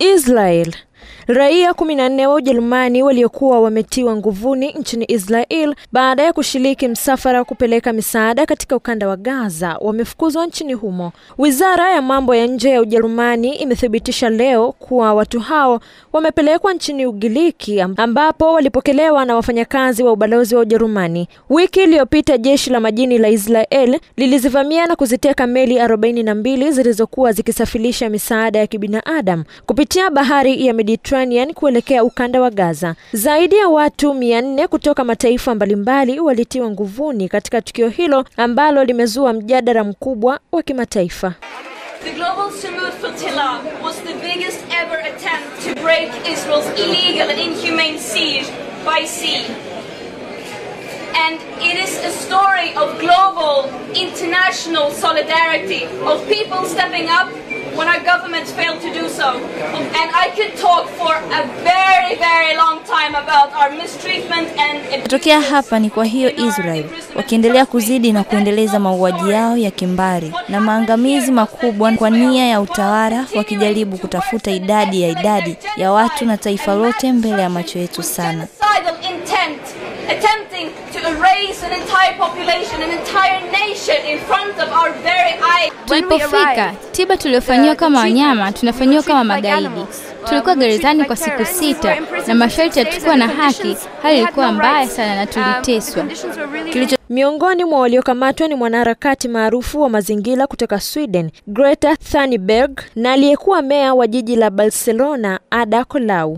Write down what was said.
Israel. Raia 14 wa Ujerumani waliokuwa wametiwa nguvuni nchini Israel baada ya kushiriki msafara kupeleka misaada katika ukanda wa Gaza wamefukuzwa nchini humo. Wizara ya mambo ya nje ya Ujerumani imethibitisha leo kuwa watu hao wamepelekwa nchini Ugiriki ambapo walipokelewa na wafanyakazi wa ubalozi wa Ujerumani. Wiki iliyopita jeshi la majini la Israel lilizivamia na kuziteka meli 42 zilizokuwa zikisafirisha misaada ya kibinadamu kupitia bahari ya Mediterranean kuelekea ukanda wa Gaza. Zaidi ya watu 400 kutoka mataifa mbalimbali walitiwa nguvuni katika tukio hilo ambalo limezua mjadala mkubwa wa kimataifa. The Global Samud Flotilla was the biggest ever attempt to break Israel's illegal and inhumane siege by sea. And it is a story of global, international solidarity, of people stepping up when our governments failed to do so. And I could talk for a very, very long time about our mistreatment and... Kutokea hapa ni kwa hiyo Israel wakiendelea kuzidi na kuendeleza mauaji yao ya kimbari na maangamizi makubwa kwa nia ya utawala, wakijaribu kutafuta idadi ya watu na taifa lote mbele ya macho yetu sana. Attempting to erase an entire population, an entire nation in front of our very eyes. Tulipofika, tiba tuliofanywa kama wanyama, tunafanywa kama magaidi. Tulikuwa gerezani kwa siku 6 na masharti yatakuwa na haki. Hali ilikuwa mbaya sana na tuliteswa. Miongoni mwa waliokamatwa ni mwanaharakati maarufu wa mazingira kutoka Sweden, Greta Thunberg, na aliyekuwa meya wa jiji la Barcelona, Ada Colau.